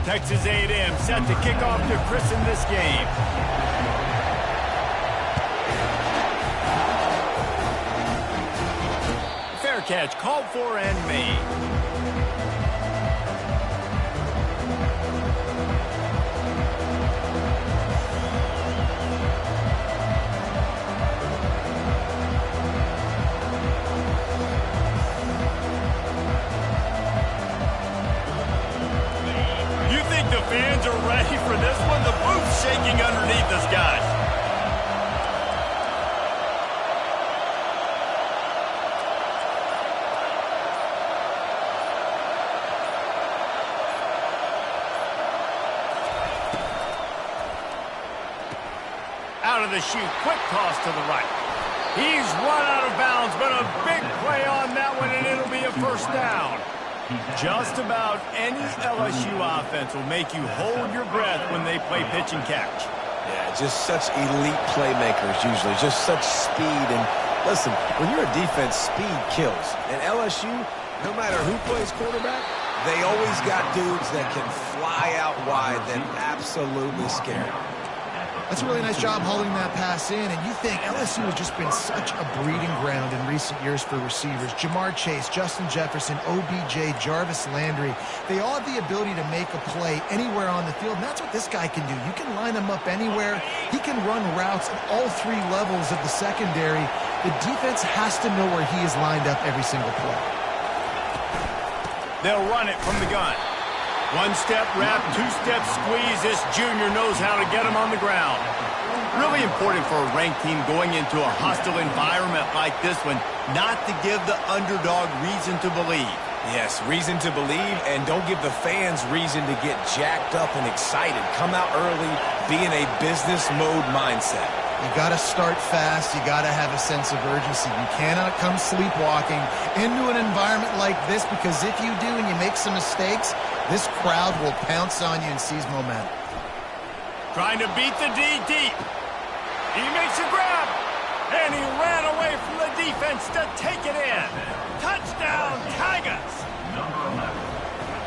Texas A&M set to kick off to christen this game. Fair catch called for and made. Fans are ready for this one. The booth's shaking underneath us, guys. Out of the chute, quick toss to the right. He's run out of bounds, but a big play on that one, and it'll be a first down. Just about any LSU offense will make you hold your breath when they play pitch and catch. Yeah, just such elite playmakers usually, just such speed. And listen, when you're a defense, speed kills. And LSU, no matter who plays quarterback, they always got dudes that can fly out wide that absolutely scare. That's a really nice job holding that pass in, and you think LSU has just been such a breeding ground in recent years for receivers. Jamar Chase, Justin Jefferson, OBJ, Jarvis Landry, they all have the ability to make a play anywhere on the field, and that's what this guy can do. You can line him up anywhere. He can run routes at all three levels of the secondary. The defense has to know where he is lined up every single play. They'll run it from the gun. One-step wrap, two-step squeeze. This junior knows how to get him on the ground. Really important for a ranked team going into a hostile environment like this one, not to give the underdog reason to believe. Yes, reason to believe, and don't give the fans reason to get jacked up and excited. Come out early, be in a business mode mindset. You got to start fast. You got to have a sense of urgency. You cannot come sleepwalking into an environment like this, because if you do and you make some mistakes, this crowd will pounce on you and seize momentum. Trying to beat the D deep. He makes a grab, and he ran away from the defense to take it in. Touchdown, Tigers!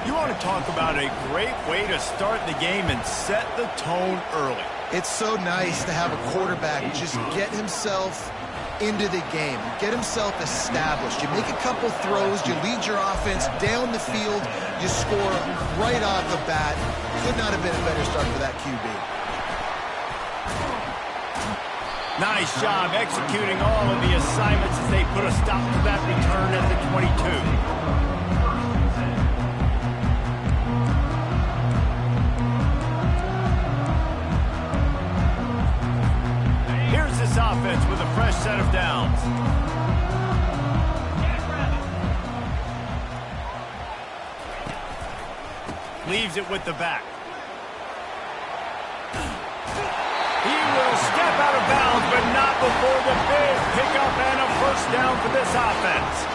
You want to talk about a great way to start the game and set the tone early. It's so nice to have a quarterback just get himself into the game, get himself established. You make a couple throws, you lead your offense down the field, you score right off the bat. Could not have been a better start for that QB. Nice job executing all of the assignments as they put a stop to that return at the 22. This offense with a fresh set of downs. Leaves it with the back. He will step out of bounds, but not before the big pickup and a first down for this offense.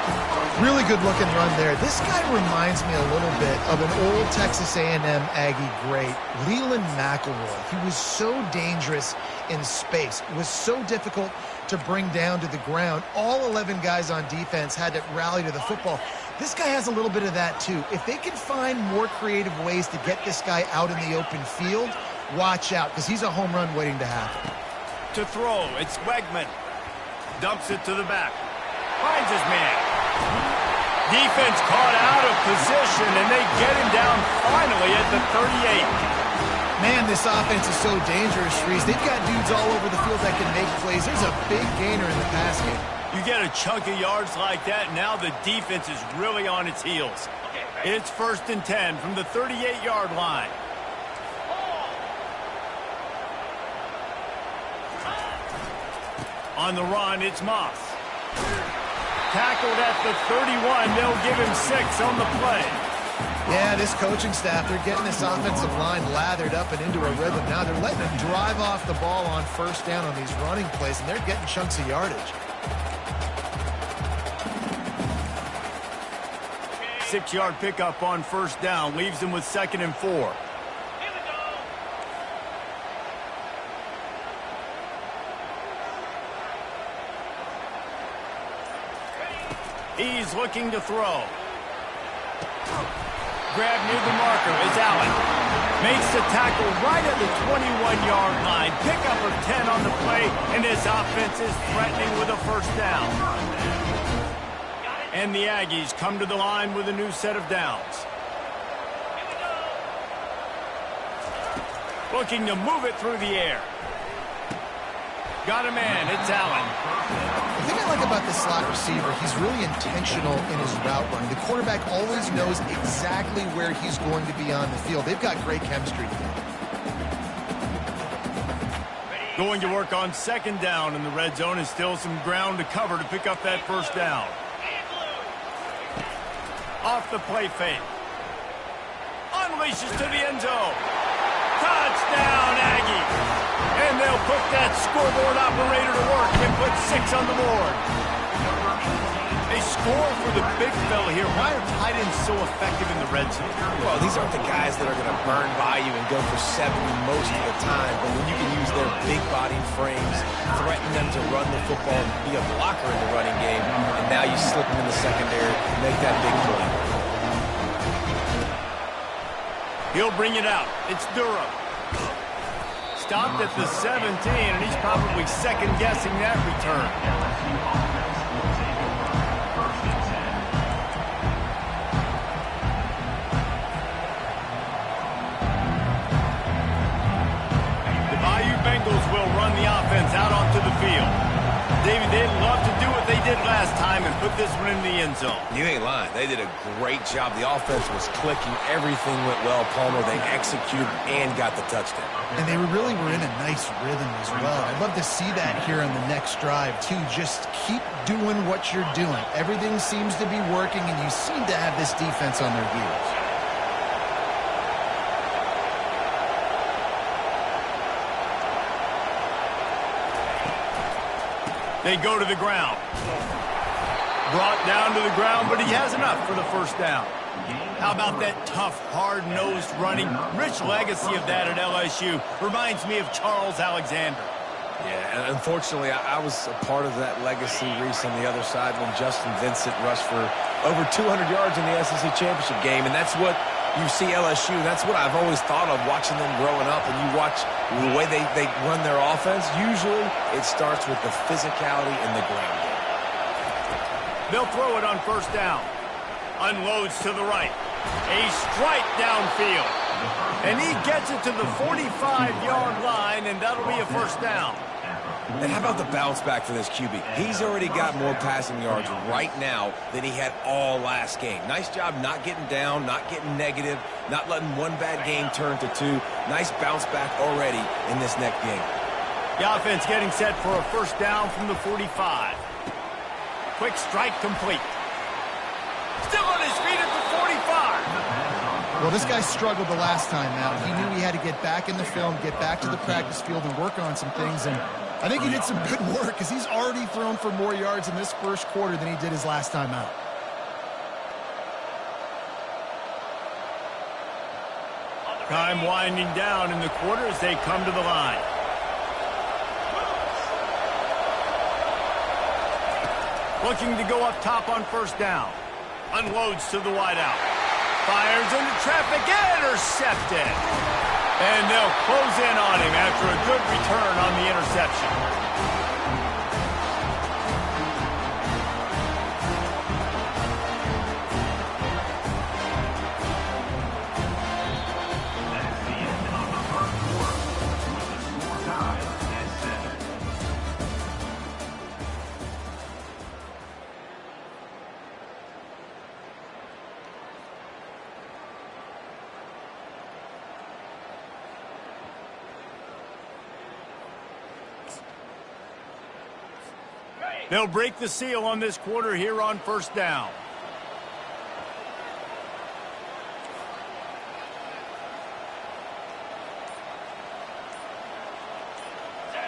Really good looking run there. This guy reminds me a little bit of an old Texas A&M Aggie great, Leland McElroy. He was so dangerous in space. It was so difficult to bring down to the ground. All 11 guys on defense had to rally to the football. This guy has a little bit of that too. If they can find more creative ways to get this guy out in the open field, watch out, because he's a home run waiting to happen. To throw, it's Wegman. Dumps it to the back. Finds his man. Defense caught out of position, and they get him down finally at the 38. Man, this offense is so dangerous, Reese. They've got dudes all over the field that can make plays. There's a big gainer in the pass game. You get a chunk of yards like that, now the defense is really on its heels. It's 1st and 10 from the 38-yard line. On the run, it's Moss. Tackled at the 31. They'll give him 6 on the play. Yeah, this coaching staff, they're getting this offensive line lathered up and into a rhythm. Now they're letting them drive off the ball on first down on these running plays, and they're getting chunks of yardage. 6-yard pickup on first down. Leaves them with 2nd and 4. He's looking to throw. Grab near the marker is Allen. Makes the tackle right at the 21-yard line. Pickup of 10 on the play, and his offense is threatening with a first down. And the Aggies come to the line with a new set of downs. Looking to move it through the air. Got a man, it's Allen. The thing I like about this slot receiver, he's really intentional in his route running. The quarterback always knows exactly where he's going to be on the field. They've got great chemistry together. Going to work on second down in the red zone, and still some ground to cover to pick up that first down. Off the play fake. Unleashes to the end zone. Touchdown, Aggies. And they'll put that scoreboard operator to work and put 6 on the board. They score for the big fella here. Why are tight ends so effective in the red zone? Well, these aren't the guys that are going to burn by you and go for 70 most of the time, but when you can use their big body frames, threaten them to run the football and be a blocker in the running game, and now you slip them in the secondary and make that big play. He'll bring it out. It's Durham. Stopped at the 17, and he's probably second-guessing that return. The Bayou Bengals will run the offense out onto the field. David, they'd love to do what they did last time and put this one in the end zone. You ain't lying. They did a great job. The offense was clicking. Everything went well, Palmer. They executed and got the touchdown. And they really were in a nice rhythm as well. I'd love to see that here on the next drive, too. Just keep doing what you're doing. Everything seems to be working, and you seem to have this defense on their heels. They go to the ground. Brought down to the ground, but he has enough for the first down. How about that tough, hard-nosed running? Rich legacy of that at LSU. Reminds me of Charles Alexander. Yeah, and unfortunately, I was a part of that legacy, Reese, on the other side when Justin Vincent rushed for over 200 yards in the SEC Championship game, and that's what you see LSU. That's what I've always thought of watching them growing up, and you watch the way they run their offense. Usually, it starts with the physicality in the ground game. They'll throw it on first down. Unloads to the right. A strike downfield. And he gets it to the 45-yard line, and that'll be a first down. And how about the bounce back for this QB? He's already got more passing yards right now than he had all last game. Nice job not getting down, not getting negative, not letting one bad game turn to 2. Nice bounce back already in this next game. The offense getting set for a first down from the 45. Quick strike complete. Still on his feet at the 45. Well, this guy struggled the last time out. He knew he had to get back in the film, get back to the practice field, and work on some things. And I think he did some good work because he's already thrown for more yards in this first quarter than he did his last time out. Time winding down in the quarter as they come to the line. Looking to go up top on first down. Unloads to the wideout. Fires into traffic, intercepted. And they'll close in on him after a good return on the interception. They'll break the seal on this quarter here on first down.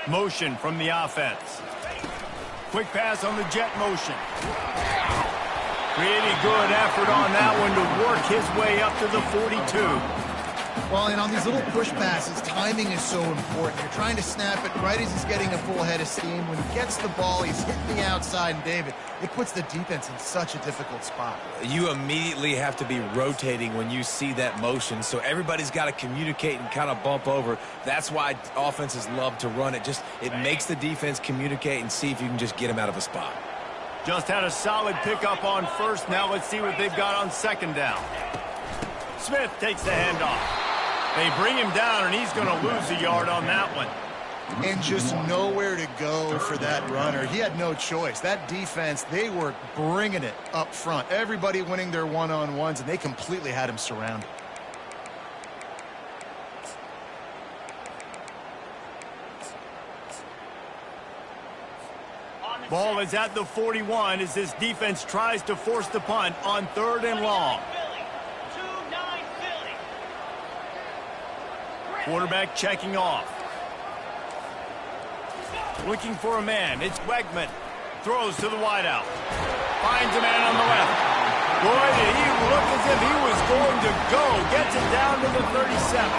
Motion from the offense. Quick pass on the jet motion. Really good effort on that one to work his way up to the 42. Well, and on these little push passes, timing is so important. You're trying to snap it right as he's getting a full head of steam. When he gets the ball, he's hitting the outside, and David, it puts the defense in such a difficult spot. You immediately have to be rotating when you see that motion, so everybody's got to communicate and kind of bump over. That's why offenses love to run it. It makes the defense communicate and see if you can just get him out of a spot. Just had a solid pickup on first. Now let's see what they've got on second down. Smith takes the handoff. They bring him down, and he's going to lose a yard on that one. And just nowhere to go for that runner. He had no choice. That defense, they were bringing it up front. Everybody winning their one-on-ones, and they completely had him surrounded. Ball is at the 41 as this defense tries to force the punt on 3rd and long. Quarterback checking off. Looking for a man. It's Wegman. Throws to the wideout. Finds a man on the left. Boy, did he look as if he was going to go. Gets it down to the 37.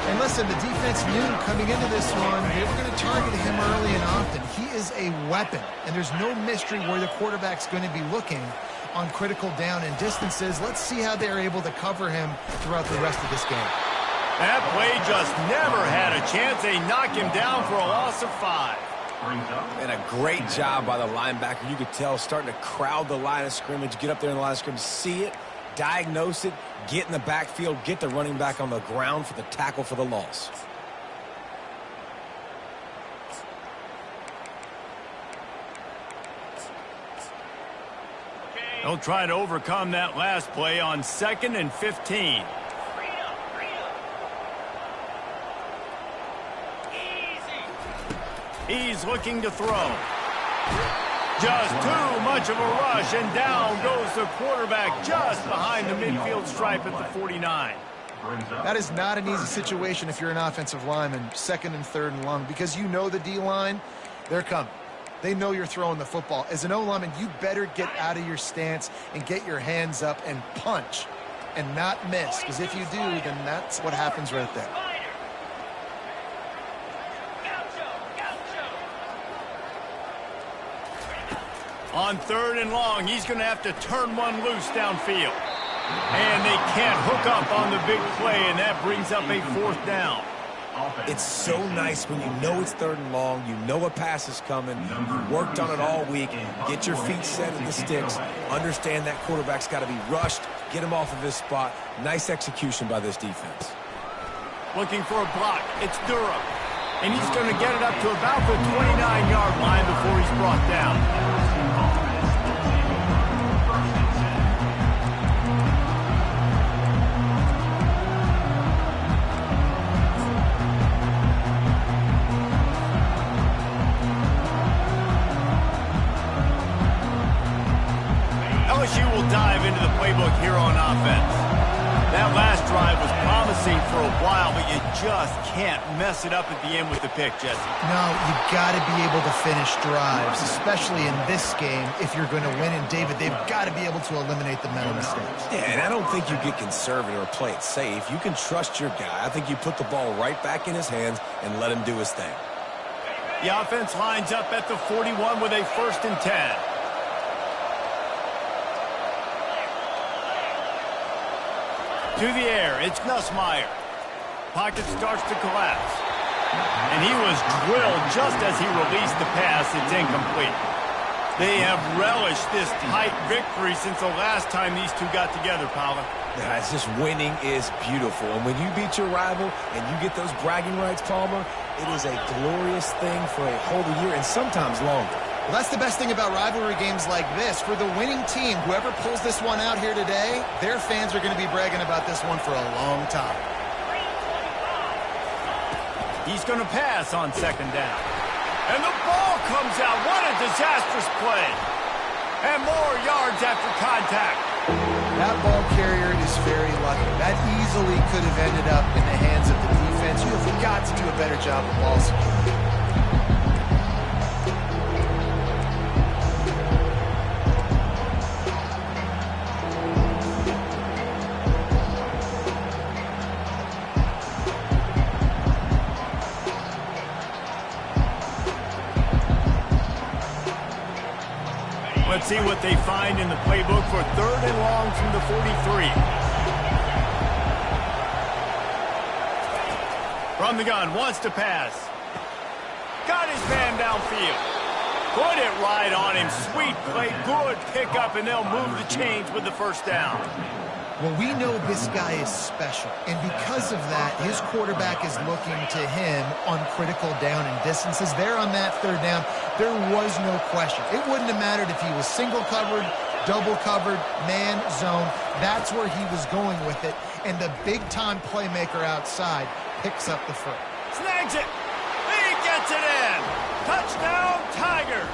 And listen, the defense knew coming into this one, they were going to target him early and often. He is a weapon, and there's no mystery where the quarterback's going to be looking on critical down and distances. Let's see how they're able to cover him throughout the rest of this game. That play just never had a chance. They knock him down for a loss of 5. And a great job by the linebacker. You could tell starting to crowd the line of scrimmage, get up there in the line of scrimmage, see it, diagnose it, get in the backfield, get the running back on the ground for the tackle for the loss. They'll try to overcome that last play on 2nd and 15. He's looking to throw. Just too much of a rush, and down goes the quarterback just behind the midfield stripe at the 49. That is not an easy situation if you're an offensive lineman, 2nd and 3rd and long, because you know the D-line, they're coming. They know you're throwing the football. As an O-lineman, you better get out of your stance and get your hands up and punch and not miss, because if you do, then that's what happens right there. On 3rd and long, he's going to have to turn one loose downfield. And they can't hook up on the big play, and that brings up a 4th down. It's so nice when you know it's 3rd and long, you know a pass is coming, you worked on it all week, get your feet set at the sticks, understand that quarterback's got to be rushed, get him off of his spot. Nice execution by this defense. Looking for a block. It's Durham. And he's going to get it up to about the 29-yard line before he's brought down. LSU will dive into the playbook here on offense. That last drive was promising for a while, but you just can't mess it up at the end with the pick, Jesse. No, you've got to be able to finish drives, especially in this game if you're going to win. And, David, they've got to be able to eliminate the mental mistakes. Yeah, and I don't think you get conservative or play it safe. You can trust your guy. I think you put the ball right back in his hands and let him do his thing. The offense lines up at the 41 with a 1st and 10. To the air, it's Nussmeier. Pocket starts to collapse. And he was drilled just as he released the pass. It's incomplete. They have relished this tight victory since the last time these two got together, Paula. Yeah, it's just winning is beautiful. And when you beat your rival and you get those bragging rights, Palmer, it is a glorious thing for a whole year and sometimes longer. Well, that's the best thing about rivalry games like this. For the winning team, whoever pulls this one out here today, their fans are going to be bragging about this one for a long time. He's going to pass on 2nd down. And the ball comes out. What a disastrous play. And more yards after contact. That ball carrier is very lucky. That easily could have ended up in the hands of the defense. You have got to do a better job of ball security. Let's see what they find in the playbook for 3rd and long from the 43. From the gun, wants to pass. Got his man downfield. Put it right on him. Sweet play, good pickup, and they'll move the chains with the first down. Well, we know this guy is special, and because of that, his quarterback is looking to him on critical down and distances. There on that 3rd down, there was no question. It wouldn't have mattered if he was single covered, double covered, man, zone. That's where he was going with it, and the big-time playmaker outside picks up the foot. Snags it. He gets it in. Touchdown, Tigers.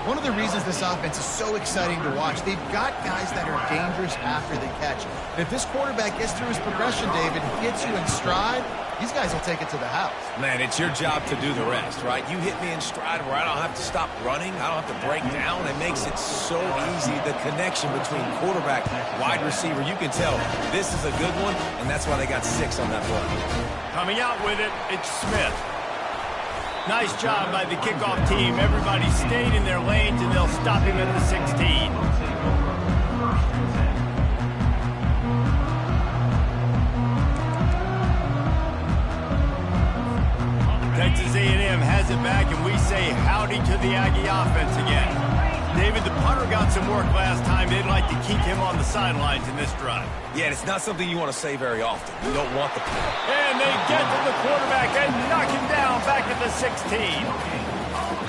One of the reasons this offense is so exciting to watch, they've got guys that are dangerous after the catch. If this quarterback gets through his progression, David, hits you in stride, these guys will take it to the house. Man, it's your job to do the rest, right? You hit me in stride where I don't have to stop running. I don't have to break down. It makes it so easy. The connection between quarterback, wide receiver, you can tell this is a good one, and that's why they got 6 on that play. Coming out with it, it's Smith. Nice job by the kickoff team. Everybody stayed in their lanes, and they'll stop him at the 16. Texas A&M has it back, and we say howdy to the Aggie offense again. David, the punter got some work last time. They'd like to keep him on the sidelines in this drive. Yeah, and it's not something you want to say very often. You don't want the play. And they get to the quarterback and knock him down back at the 16.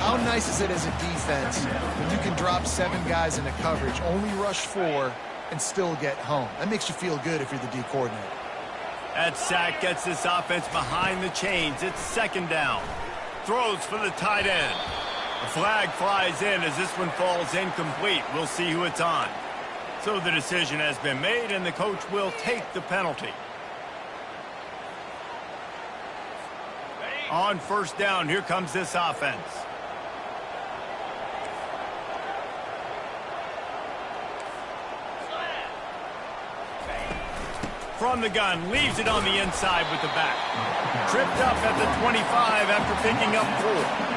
How nice is it as a defense when you can drop 7 guys into coverage, only rush 4, and still get home? That makes you feel good if you're the D coordinator. That sack gets this offense behind the chains. It's 2nd down. Throws for the tight end. The flag flies in as this one falls incomplete. We'll see who it's on. So the decision has been made, and the coach will take the penalty. On 1st down, here comes this offense. From the gun, leaves it on the inside with the back. Tripped up at the 25 after picking up 4.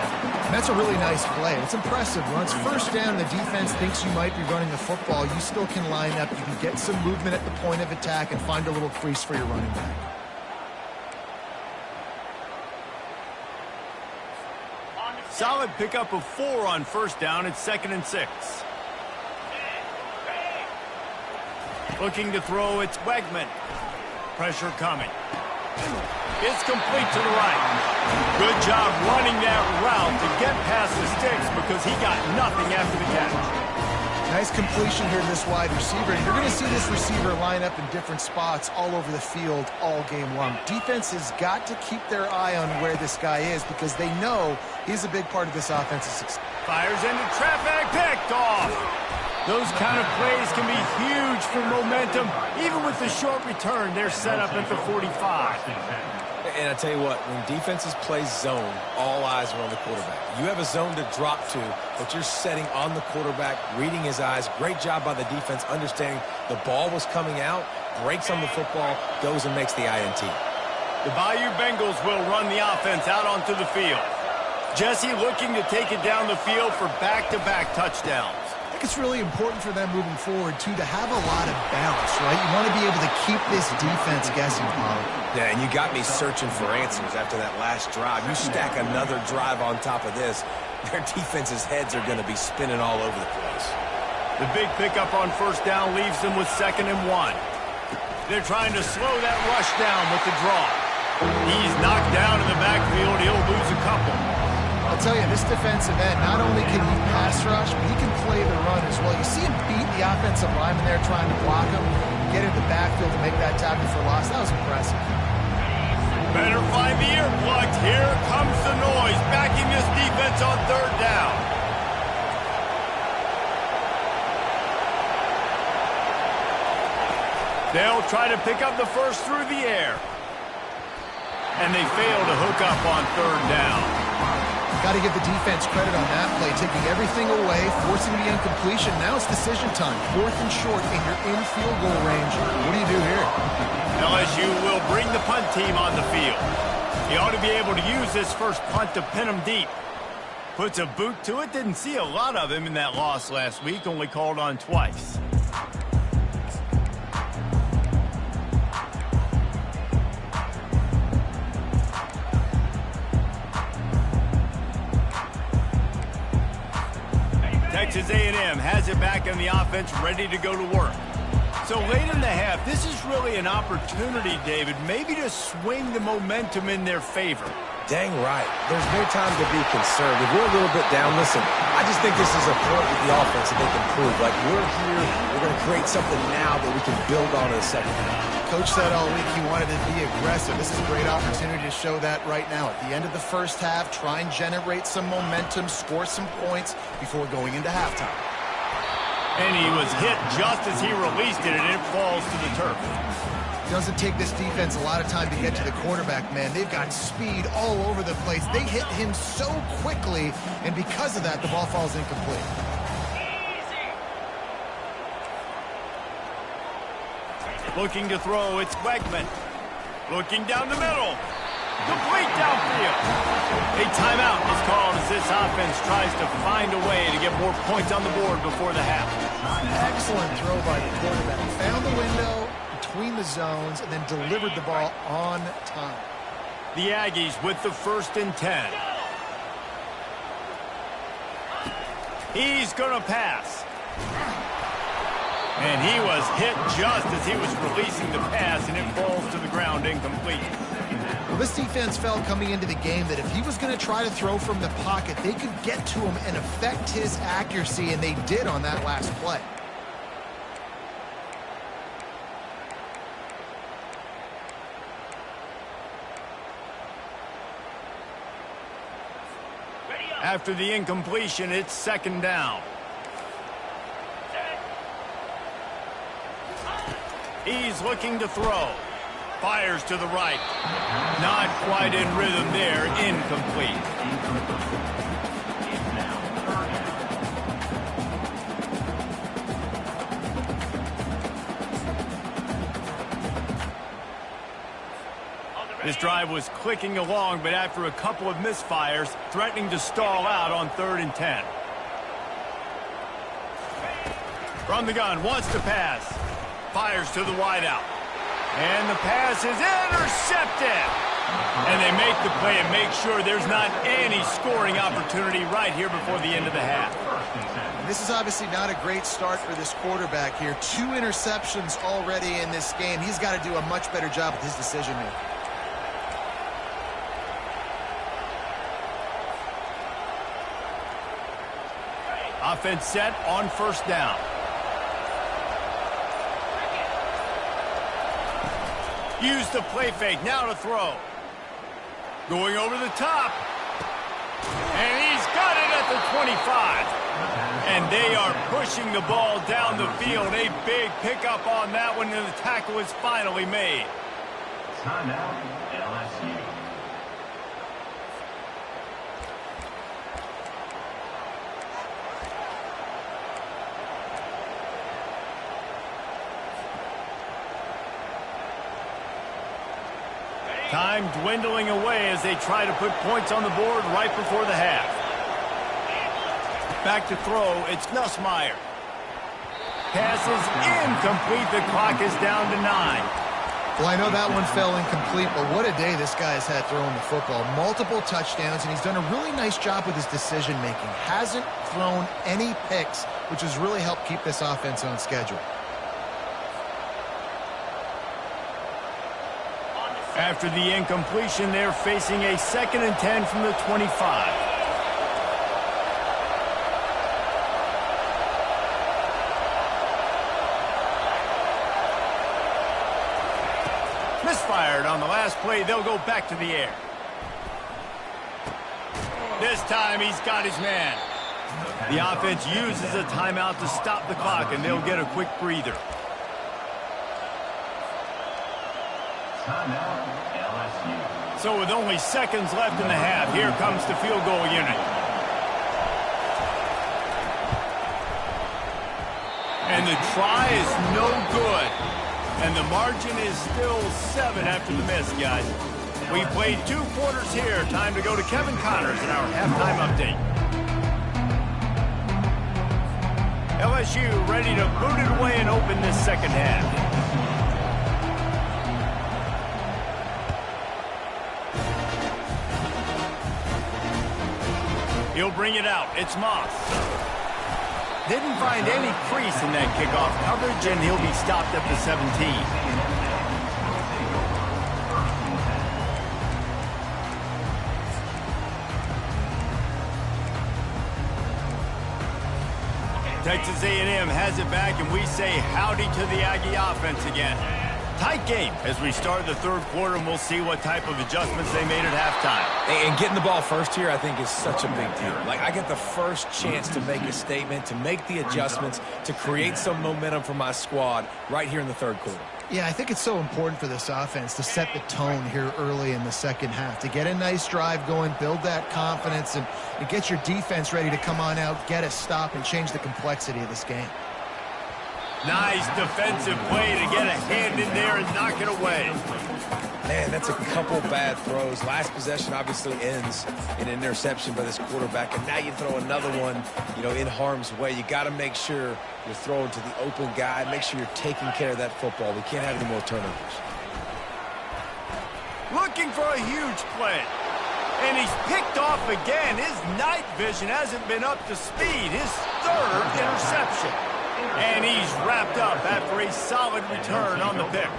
That's a really nice play. It's impressive. Once 1st down, the defense thinks you might be running the football. You still can line up. You can get some movement at the point of attack and find a little crease for your running back. Solid pickup of 4 on 1st down. It's 2nd and 6. Looking to throw, it's Wegman. Pressure coming. It's complete to the right. Good job running that route to get past the sticks because he got nothing after the catch. Nice completion here to this wide receiver. You're going to see this receiver line up in different spots all over the field all game long. Defense has got to keep their eye on where this guy is because they know he's a big part of this offensive success. Fires into traffic, picked off. Those kind of plays can be huge for momentum. Even with the short return, they're set up at the 45. And I tell you what, when defenses play zone, all eyes are on the quarterback. You have a zone to drop to, but you're setting on the quarterback, reading his eyes. Great job by the defense, understanding the ball was coming out, breaks on the football, goes and makes the INT. The Bayou Bengals will run the offense out onto the field. Jesse looking to take it down the field for back-to-back touchdowns. I think it's really important for them moving forward, too, to have a lot of balance, right? You want to be able to keep this defense guessing, Paul. Yeah, and you got me searching for answers after that last drive. You stack another drive on top of this, their defense's heads are going to be spinning all over the place. The big pickup on 1st down leaves them with 2nd and 1. They're trying to slow that rush down with the draw. He's knocked down in the backfield. He'll lose a couple. I'll tell you, this defensive end, not only can he pass rush, but he can play the run as well. You see him beat the offensive lineman there trying to block him, get in the backfield to make that tackle for loss. That was impressive. Better find the earplugs. Here comes the noise, backing this defense on 3rd down. They'll try to pick up the first through the air. And they fail to hook up on 3rd down. Got to give the defense credit on that play, taking everything away, forcing the incompletion. Now it's decision time. 4th and short, and you're in field goal range. What do you do here? LSU will bring the punt team on the field. He ought to be able to use this first punt to pin them deep. Puts a boot to it. Didn't see a lot of him in that loss last week. Only called on twice. Texas A&M has it back in the offense, ready to go to work. So late in the half, this is really an opportunity, David, maybe to swing the momentum in their favor. Dang right. There's no time to be concerned. If we're a little bit down, listen, I just think this is a point with the offense that they can prove. Like, we're here, we're going to create something now that we can build on in the second half. Coach said all week he wanted to be aggressive. This is a great opportunity to show that right now. At the end of the first half, try and generate some momentum, score some points before going into halftime. And he was hit just as he released it, and it falls to the turf. It doesn't take this defense a lot of time to get to the quarterback, man. They've got speed all over the place. They hit him so quickly, and because of that, the ball falls incomplete. Looking to throw, it's Wegman. Looking down the middle. Complete downfield. A timeout is called as this offense tries to find a way to get more points on the board before the half. Excellent throw by the quarterback. Found the window between the zones and then delivered the ball on time. The Aggies with the 1st and 10. He's going to pass. And he was hit just as he was releasing the pass, and it falls to the ground incomplete. Well, this defense felt coming into the game that if he was going to try to throw from the pocket, they could get to him and affect his accuracy, and they did on that last play. After the incompletion, it's 2nd down. He's looking to throw. Fires to the right. Not quite in rhythm there. Incomplete. This drive was clicking along, but after a couple of misfires, threatening to stall out on 3rd and 10. From the gun, wants to pass. Fires to the wideout. And the pass is intercepted. And they make the play and make sure there's not any scoring opportunity right here before the end of the half. This is obviously not a great start for this quarterback here. 2 interceptions already in this game. He's got to do a much better job with his decision-making. Offense set on 1st down. Use the play fake, now to throw. Going over the top. And he's got it at the 25. And they are pushing the ball down the field. A big pickup on that one, and the tackle is finally made. Timeout, LSU. Time dwindling away as they try to put points on the board right before the half. Back to throw, it's Nussmeier. Pass is incomplete. The clock is down to 9. Well, I know that one fell incomplete, but what a day this guy has had throwing the football. Multiple touchdowns, and he's done a really nice job with his decision-making. Hasn't thrown any picks, which has really helped keep this offense on schedule. After the incompletion, they're facing a 2nd and 10 from the 25. Misfired on the last play. They'll go back to the air. This time he's got his man. The offense uses a timeout to stop the clock, and they'll get a quick breather. So with only seconds left in the half, here comes the field goal unit. And the try is no good. And the margin is still 7 after the miss, guys. We played 2 quarters here. Time to go to Kevin Connors in our halftime update. LSU ready to boot it away and open this second half. He'll bring it out. It's Moss. Didn't find any crease in that kickoff coverage, and he'll be stopped at the 17. Texas A&M has it back, and we say howdy to the Aggie offense again. Tight game as we start the third quarter, and we'll see what type of adjustments they made at halftime. And getting the ball first here, I think, is such a big deal. Like, I get the first chance to make a statement, to make the adjustments, to create some momentum for my squad right here in the third quarter. Yeah, I think it's so important for this offense to set the tone here early in the second half, to get a nice drive going, build that confidence, and get your defense ready to come on out, get a stop, and change the complexity of this game. Nice defensive play to get a hand in there and knock it away. Man, that's a couple bad throws. Last possession obviously ends in an interception by this quarterback, and now you throw another one, in harm's way. You got to make sure you're throwing to the open guy. Make sure you're taking care of that football. We can't have any more turnovers. Looking for a huge play. And he's picked off again. His night vision hasn't been up to speed. His third interception. And he's wrapped up after a solid return on the pick.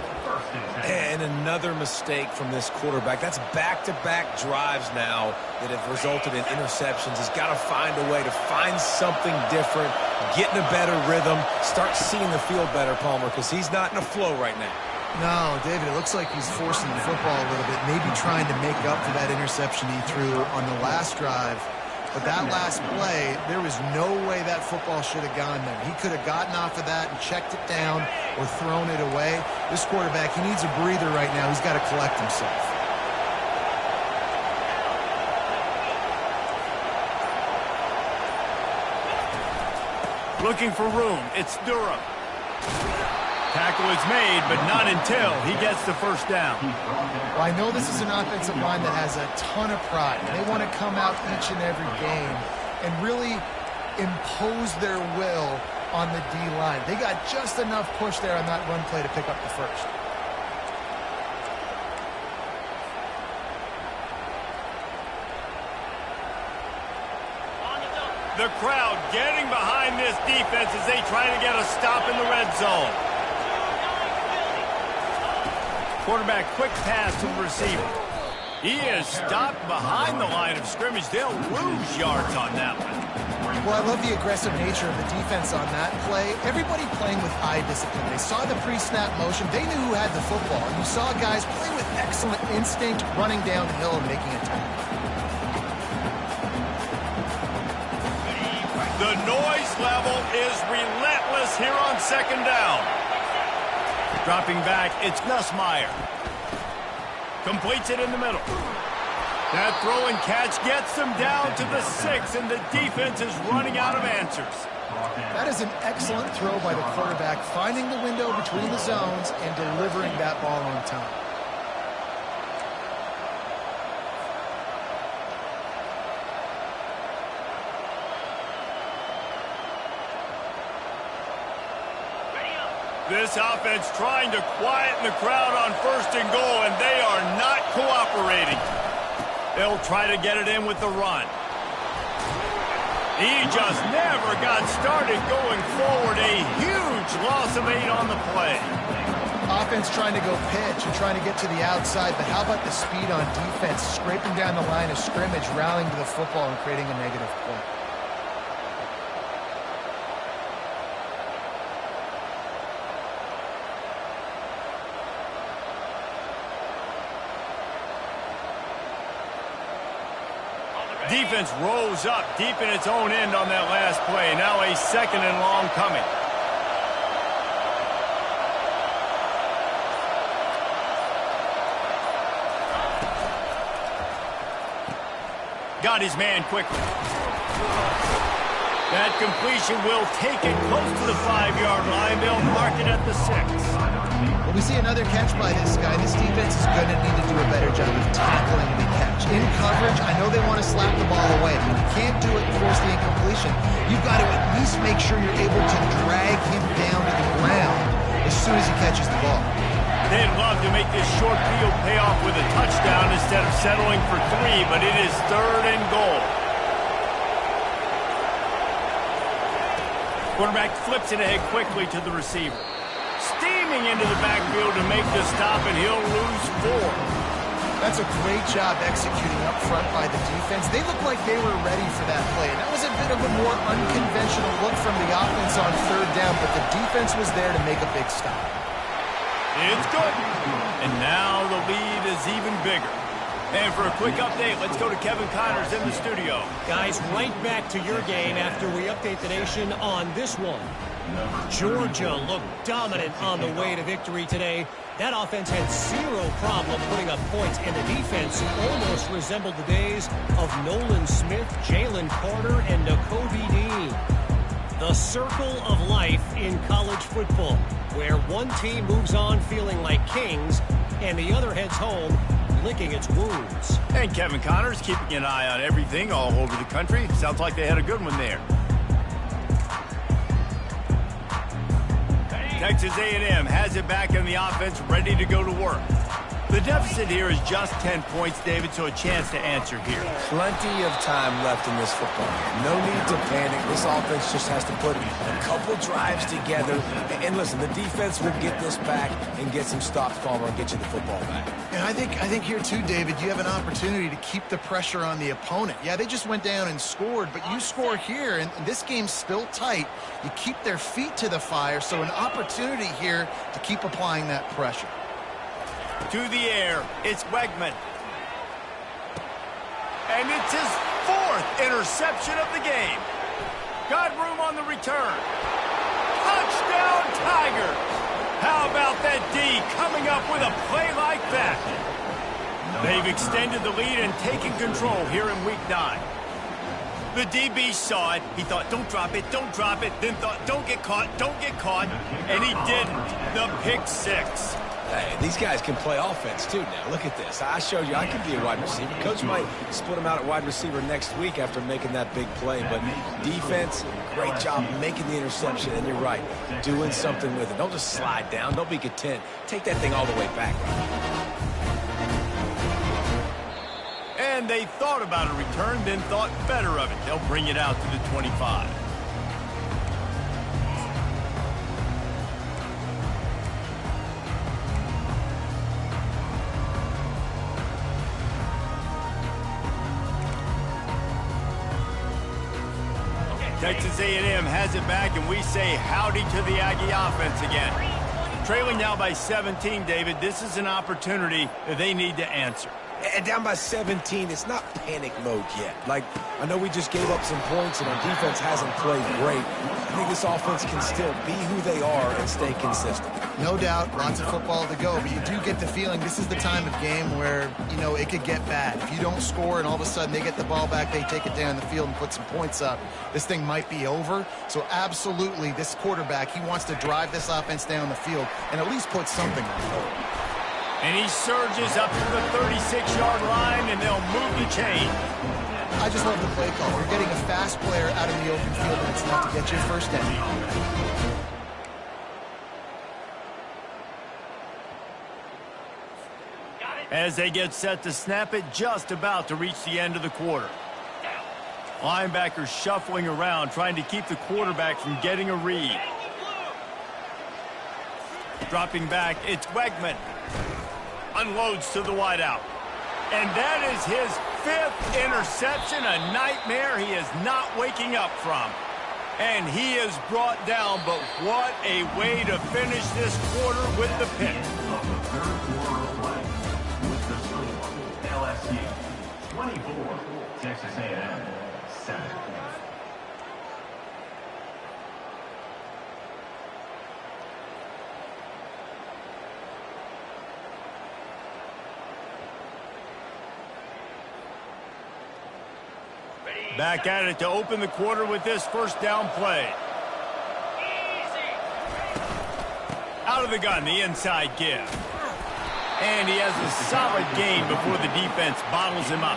And another mistake from this quarterback. That's back-to-back drives now that have resulted in interceptions. He's got to find a way to find something different, get in a better rhythm, start seeing the field better, Palmer, because he's not in a flow right now. No, David, it looks like he's forcing the football a little bit, maybe trying to make up for that interception he threw on the last drive. But that last play, there was no way that football should have gone there. He could have gotten off of that and checked it down or thrown it away. This quarterback, he needs a breather right now. He's got to collect himself. Looking for room. It's Durham. Tackle is made, but not until he gets the first down. Well, I know this is an offensive line that has a ton of pride. They want to come out each and every game and really impose their will on the D-line. They got just enough push there on that run play to pick up the first. The crowd getting behind this defense as they try to get a stop in the red zone. Quarterback, quick pass to the receiver. He is stopped behind the line of scrimmage. They'll lose yards on that one. Well, I love the aggressive nature of the defense on that play. Everybody playing with eye discipline. They saw the pre-snap motion. They knew who had the football. And you saw guys play with excellent instinct, running down the hill and making a tackle. The noise level is relentless here on second down. Dropping back, it's Nussmeier. Completes it in the middle. That throw and catch gets them down to the 6, and the defense is running out of answers. That is an excellent throw by the quarterback, finding the window between the zones and delivering that ball on time. This offense trying to quieten the crowd on first and goal, and they are not cooperating. They'll try to get it in with the run. He just never got started going forward. A huge loss of 8 on the play. Offense trying to go pitch and trying to get to the outside, but how about the speed on defense, scraping down the line of scrimmage, rallying to the football and creating a negative play. Defense rose up deep in its own end on that last play. Now a second and long coming. Got his man quickly. That completion will take it close to the 5-yard line. They'll mark it at the 6. Well, we see another catch by this guy. This defense is going to need to do a better job of tackling the catch. In coverage, I know they want to slap the ball away, but can't do it and force the incompletion. You've got to at least make sure you're able to drag him down to the ground as soon as he catches the ball. They'd love to make this short field pay off with a touchdown instead of settling for 3, but it is 3rd and goal. Quarterback flips it ahead quickly to the receiver. Steaming into the backfield to make the stop, and he'll lose 4. That's a great job executing up front by the defense. They looked like they were ready for that play. And that was a bit of a more unconventional look from the offense on 3rd down, but the defense was there to make a big stop. It's good. And now the lead is even bigger. And for a quick update, let's go to Kevin Connors in the studio. Guys, right back to your game after we update the nation on this one. Georgia looked dominant on the way to victory today. That offense had 0 problem putting up points, and the defense almost resembled the days of Nolan Smith, Jalen Carter, and Nakobe Dean. The circle of life in college football, where one team moves on feeling like kings, and the other heads home licking its wounds. And Kevin Connors keeping an eye on everything all over the country. Sounds like they had a good one there. Texas A&M has it back in the offense, ready to go to work. The deficit here is just 10 points, David, so a chance to answer here. Plenty of time left in this football game. No need to panic. This offense just has to put a couple drives together. And listen, the defense will get this back and get some stops, Palmer, and get you the football back. And I think here too, David, you have an opportunity to keep the pressure on the opponent. Yeah, they just went down and scored, but you score here, and this game's still tight. You keep their feet to the fire, so an opportunity here to keep applying that pressure. To the air, it's Wegman. And it's his 4th interception of the game. Got room on the return. Touchdown, Tigers! How about that D coming up with a play like that? They've extended the lead and taken control here in Week 9. The DB saw it. He thought, don't drop it, then thought, don't get caught, and he didn't. The pick 6. Hey, these guys can play offense, too, now. Look at this. I showed you I can be a wide receiver. Coach might split him out at wide receiver next week after making that big play. But defense, great job making the interception. And you're right, doing something with it. Don't just slide down. Don't be content. Take that thing all the way back. And they thought about a return, then thought better of it. They'll bring it out to the 25. Texas A&M has it back, and we say howdy to the Aggie offense again. Trailing now by 17, David. This is an opportunity that they need to answer. And down by 17, it's not panic mode yet. Like, I know we just gave up some points and our defense hasn't played great. I think this offense can still be who they are and stay consistent. No doubt, lots of football to go, but you do get the feeling this is the time of game where, you know, it could get bad. If you don't score and all of a sudden they get the ball back, they take it down the field and put some points up, this thing might be over. So absolutely, this quarterback, he wants to drive this offense down the field and at least put something on the board. And he surges up to the 36-yard line, and they'll move the chain. I just love the play call. You're getting a fast player out in the open field, and it's enough to get you a first down. As they get set to snap it, just about to reach the end of the quarter. Linebackers shuffling around, trying to keep the quarterback from getting a read. Dropping back, it's Wegman. Unloads to the wideout. And that is his 5th interception, a nightmare he is not waking up from. And he is brought down, but what a way to finish this quarter with the pick. LSU 24, Texas A&M 7. Back at it to open the quarter with this first down play. Out of the gun, the inside give. And he has a solid gain before the defense bottles him up.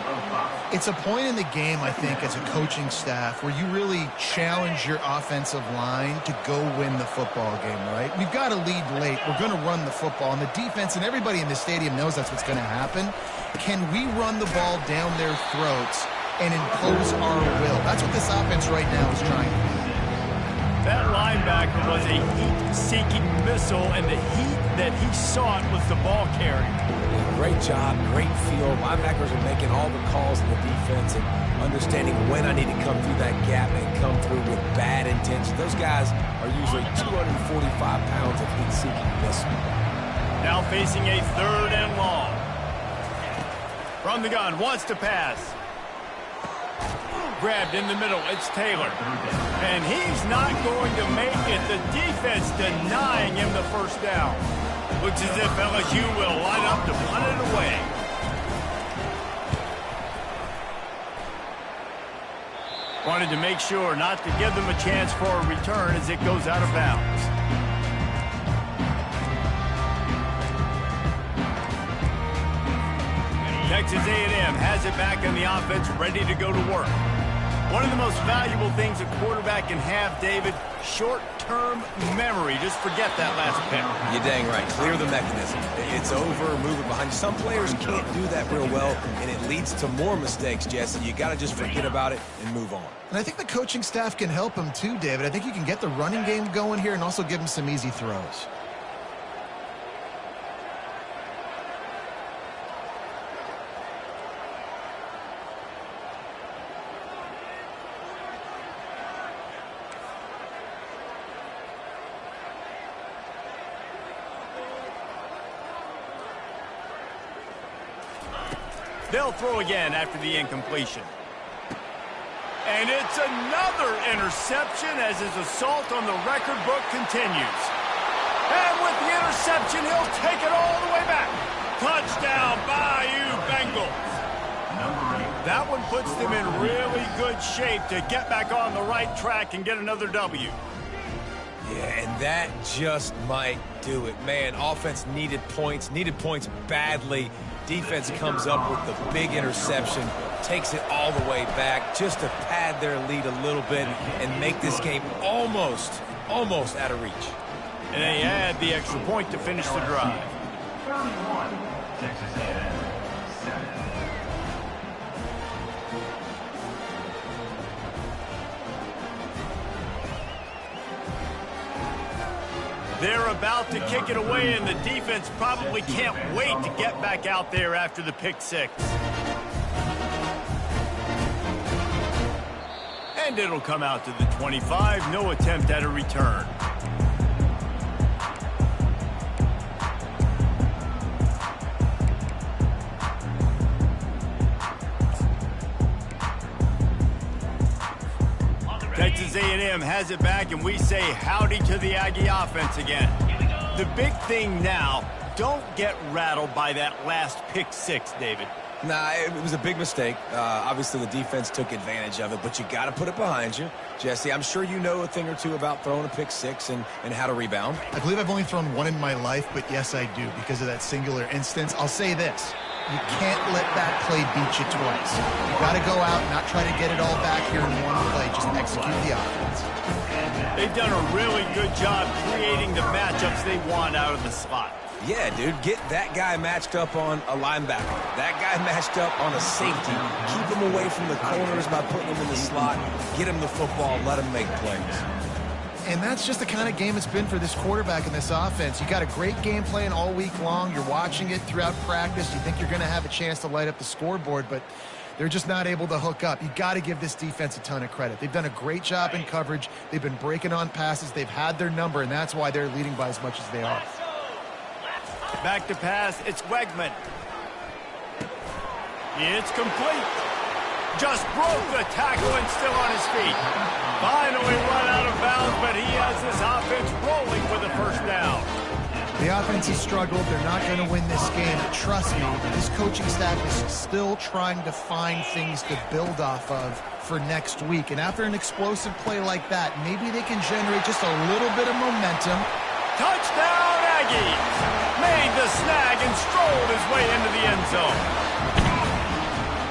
It's a point in the game, I think, as a coaching staff, where you really challenge your offensive line to go win the football game, right? We've got to lead late. We're going to run the football. And the defense and everybody in the stadium knows that's what's going to happen. Can we run the ball down their throats and impose our will? That's what this offense right now is trying to do. That linebacker was a heat-seeking missile, and the heat that he sought was the ball carrier. Great job, great feel. Linebackers are making all the calls in the defense and understanding when I need to come through that gap and come through with bad intention. Those guys are usually 245 pounds of heat-seeking missile. Now facing a 3rd and long. From the gun, wants to pass. Grabbed in the middle, it's Taylor. And he's not going to make it. The defense denying him the first down. Looks as if LSU will line up to punt it away. Wanted to make sure not to give them a chance for a return as it goes out of bounds. Texas A&M has it back on the offense, ready to go to work. One of the most valuable things a quarterback can have, David, short-term memory. Just forget that last pick. You're dang right. Clear the mechanism. It's over, move it behind you. Some players can't do that real well, and it leads to more mistakes, Jesse. You got to just forget about it and move on. And I think the coaching staff can help him too, David. I think you can get the running game going here and also give him some easy throws. They'll throw again after the incompletion. And it's another interception as his assault on the record book continues. And with the interception, he'll take it all the way back. Touchdown, Bayou Bengals. That one puts them in really good shape to get back on the right track and get another W. Yeah, and that just might do it. Man, offense needed points badly. Defense comes up with the big interception, takes it all the way back just to pad their lead a little bit and make this game almost out of reach. And they add the extra point to finish the drive. 31, Texas A&M, 7. They're about to kick it away, and the defense probably can't wait to get back out there after the pick six. And it'll come out to the 25. No attempt at a return. Texas A&M has it back, and we say howdy to the Aggie offense again. The big thing now, don't get rattled by that last pick six, David. Nah, it was a big mistake. Obviously, the defense took advantage of it, but you got to put it behind you. Jesse, I'm sure you know a thing or two about throwing a pick six and how to rebound. I believe I've only thrown one in my life, but yes, I do because of that singular instance. I'll say this. You can't let that play beat you twice. You got to go out and not try to get it all back here in one play. Just execute the offense. They've done a really good job creating the matchups they want out of the slot. Yeah, dude, get that guy matched up on a linebacker. That guy matched up on a safety. Keep him away from the corners by putting him in the slot. Get him the football. Let him make plays. And that's just the kind of game it's been for this quarterback in this offense. You got a great game plan all week long. You're watching it throughout practice. You think you're going to have a chance to light up the scoreboard, but they're just not able to hook up. You got to give this defense a ton of credit. They've done a great job in coverage. They've been breaking on passes. They've had their number, and that's why they're leading by as much as they are. Back to pass, it's Wegman. It's complete. Just broke the tackle and still on his feet. Finally run out of bounds, but he has this offense rolling for the first down. The offense has struggled. They're not going to win this game. But trust me, this coaching staff is still trying to find things to build off of for next week. And after an explosive play like that, maybe they can generate just a little bit of momentum. Touchdown, Aggies! made the snag and strolled his way into the end zone.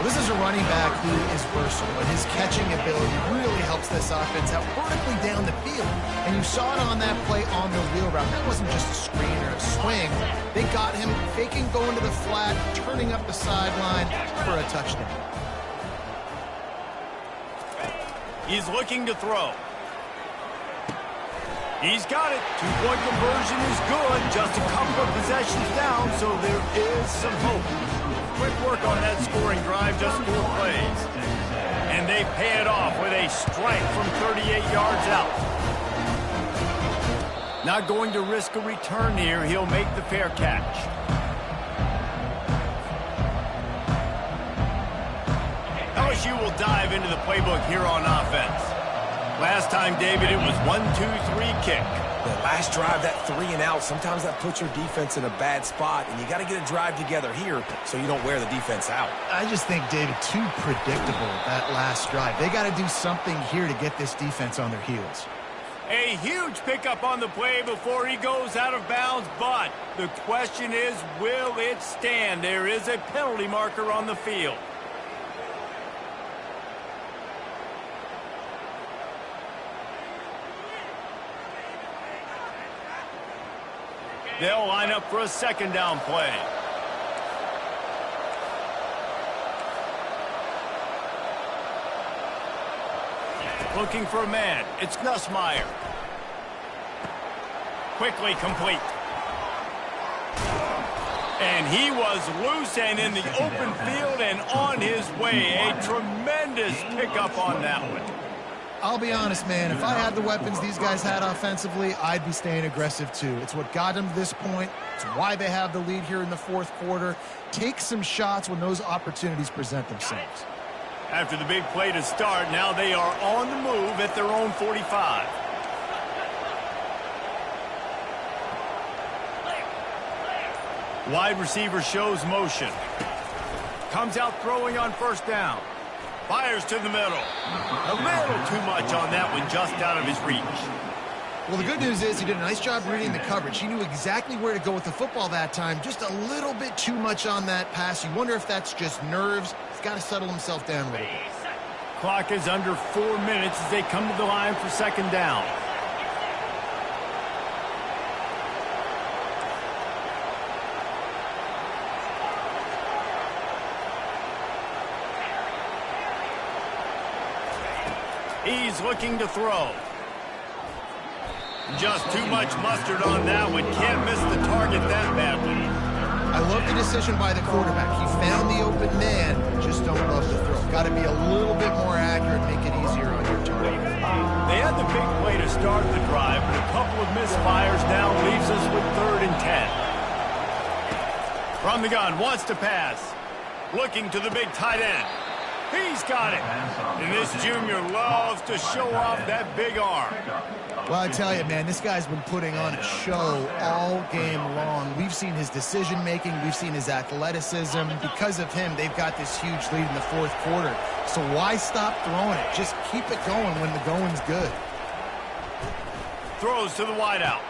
This is a running back who is versatile, and his catching ability really helps this offense out vertically down the field. And you saw it on that play on the wheel route. That wasn't just a screen or a swing. They got him faking going to the flat, turning up the sideline for a touchdown. He's looking to throw. He's got it. Two-point conversion is good. Just a couple of possessions down, so there is some hope. Quick work on that scoring drive, just 4 plays. And they pay it off with a strike from 38 yards out. Not going to risk a return here. He'll make the fair catch. LSU will dive into the playbook here on offense. Last time, David, it was 1-2-3 kick. The last drive, that 3 and out, sometimes that puts your defense in a bad spot, and you got to get a drive together here so you don't wear the defense out. I just think, David, too predictable that last drive. They got to do something here to get this defense on their heels. A huge pickup on the play before he goes out of bounds, but the question is, will it stand? There is a penalty marker on the field. They'll line up for a second down play. Looking for a man. It's Nussmeier. Quickly complete. And he was loose and in the open field and on his way. A tremendous pickup on that one. I'll be honest, man, if I had the weapons these guys had offensively, I'd be staying aggressive too. It's what got them to this point. It's why they have the lead here in the fourth quarter. Take some shots when those opportunities present themselves. After the big play to start, now they are on the move at their own 45. Wide receiver shows motion. Comes out throwing on first down. Fires to the middle. A little too much on that one, just out of his reach. Well, the good news is he did a nice job reading the coverage. He knew exactly where to go with the football that time. Just a little bit too much on that pass. You wonder if that's just nerves. He's got to settle himself down a little bit. Clock is under 4 minutes as they come to the line for second down. He's looking to throw. Just too much mustard on that one. Can't miss the target that badly. I love the decision by the quarterback. He found the open man, just don't love the throw. Got to be a little bit more accurate, make it easier on your target. They had the big play to start the drive, but a couple of misfires now leaves us with 3rd and 10. From the gun, wants to pass. Looking to the big tight end. He's got it. And this junior loves to show off that big arm. Well, I tell you, man, this guy's been putting on a show all game long. We've seen his decision-making. We've seen his athleticism. Because of him, they've got this huge lead in the fourth quarter. So why stop throwing it? Just keep it going when the going's good. Throws to the wideout.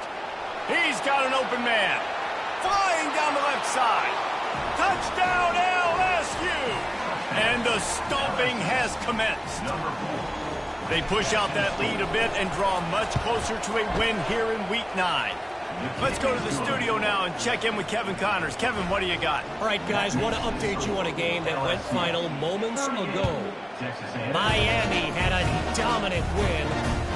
He's got an open man. Flying down the left side. Touchdown, LSU! And the stomping has commenced. They push out that lead a bit and draw much closer to a win here in Week 9. Let's go to the studio now and check in with Kevin Connors. Kevin, what do you got? All right, guys, want to update you on a game that went final moments ago. Miami had a dominant win,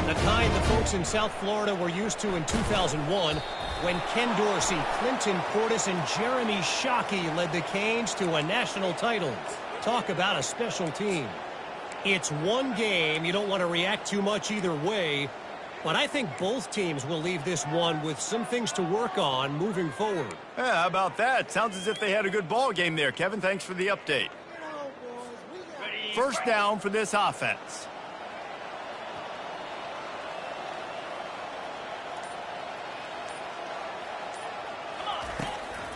the kind the folks in South Florida were used to in 2001 when Ken Dorsey, Clinton Portis, and Jeremy Shockey led the Canes to a national title. Talk about a special team. It's one game. You don't want to react too much either way. But I think both teams will leave this one with some things to work on moving forward. Yeah, how about that? Sounds as if they had a good ball game there. Kevin, thanks for the update. First down for this offense.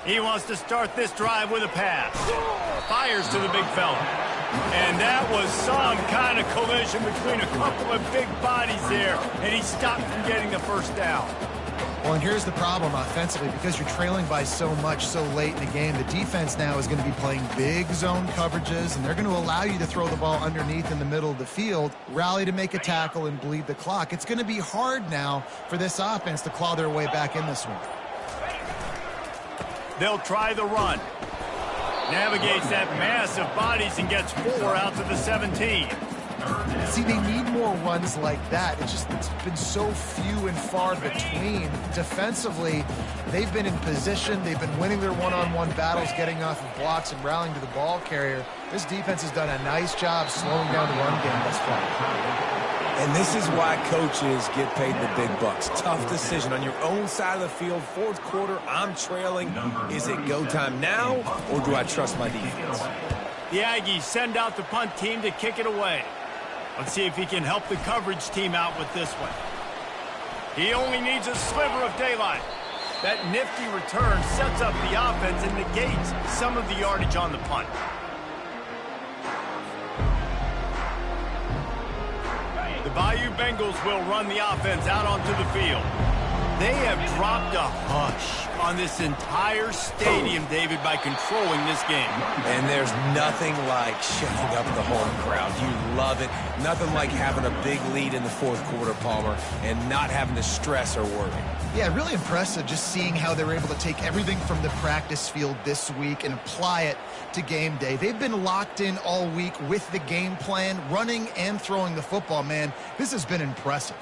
He wants to start this drive with a pass. Fires to the big fella. And that was some kind of collision between a couple of big bodies there, and he stopped from getting the first down. Well, and here's the problem offensively. Because you're trailing by so much so late in the game, the defense now is going to be playing big zone coverages, and they're going to allow you to throw the ball underneath in the middle of the field, rally to make a tackle, and bleed the clock. It's going to be hard now for this offense to claw their way back in this one. They'll try the run. Navigates that mass of bodies and gets 4 out to the 17. See, they need more runs like that. It's been so few and far between. Defensively, they've been in position. They've been winning their one-on-one battles, getting off of blocks and rallying to the ball carrier. This defense has done a nice job slowing down the run game thus far. And this is why coaches get paid the big bucks. Tough decision on your own side of the field. Fourth quarter, I'm trailing. Is it go time now, or do I trust my defense? The Aggies send out the punt team to kick it away. Let's see if he can help the coverage team out with this one. He only needs a sliver of daylight. That nifty return sets up the offense and negates some of the yardage on the punt. The Bayou Bengals will run the offense out onto the field. They have dropped a hush on this entire stadium, David, by controlling this game. And there's nothing like shutting up the home crowd. You love it. Nothing like having a big lead in the fourth quarter, Palmer, and not having to stress or worry. Yeah, really impressive just seeing how they were able to take everything from the practice field this week and apply it to game day. They've been locked in all week with the game plan, running and throwing the football, man. This has been impressive.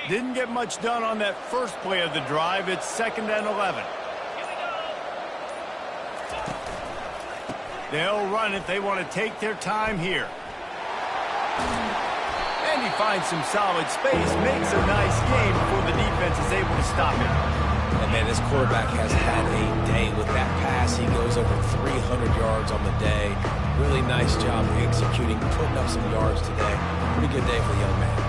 Didn't get much done on that first play of the drive. It's 2nd and 11. They'll run it. They want to take their time here. And he finds some solid space, makes a nice game before the defense is able to stop him. And, man, this quarterback has had a day with that pass. He goes over 300 yards on the day. Really nice job executing, putting up some yards today. Pretty good day for the young man.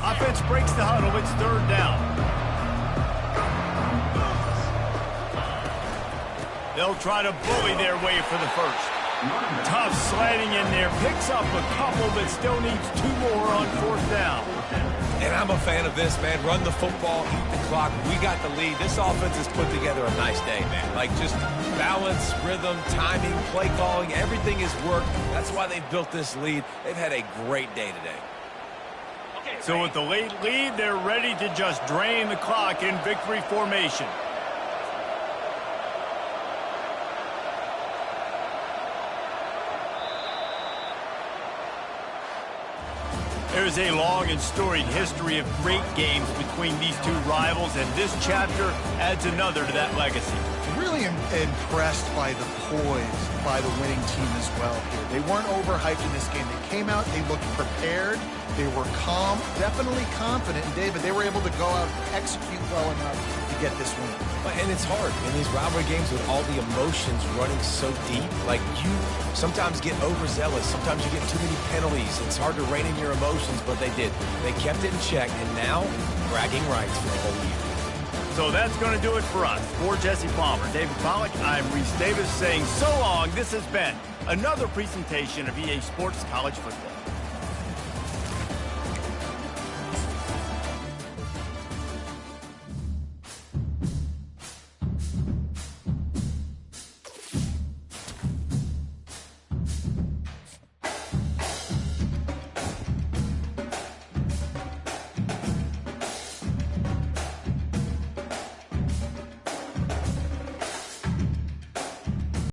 Offense breaks the huddle. It's 3rd down. They'll try to bully their way for the first. Tough sliding in there. Picks up a couple, but still needs 2 more on 4th down. And I'm a fan of this, man. Run the football, eat the clock. We got the lead. This offense has put together a nice day, man. Like, just balance, rhythm, timing, play calling. Everything has worked. That's why they've built this lead. They've had a great day today. So with the late lead, they're ready to just drain the clock in victory formation. There's a long and storied history of great games between these two rivals, and this chapter adds another to that legacy. Really impressed by the poise by the winning team as well here. They weren't overhyped in this game. They came out, they looked prepared, they were calm, definitely confident. And David, they were able to go out and execute well enough to get this win. And it's hard in these rivalry games with all the emotions running so deep. Like, you sometimes get overzealous. Sometimes you get too many penalties. It's hard to rein in your emotions, but they did. They kept it in check, and now bragging rights for the whole year. So that's going to do it for us. For Jesse Palmer, David Pollack, I'm Reese Davis saying so long. This has been another presentation of EA Sports College Football.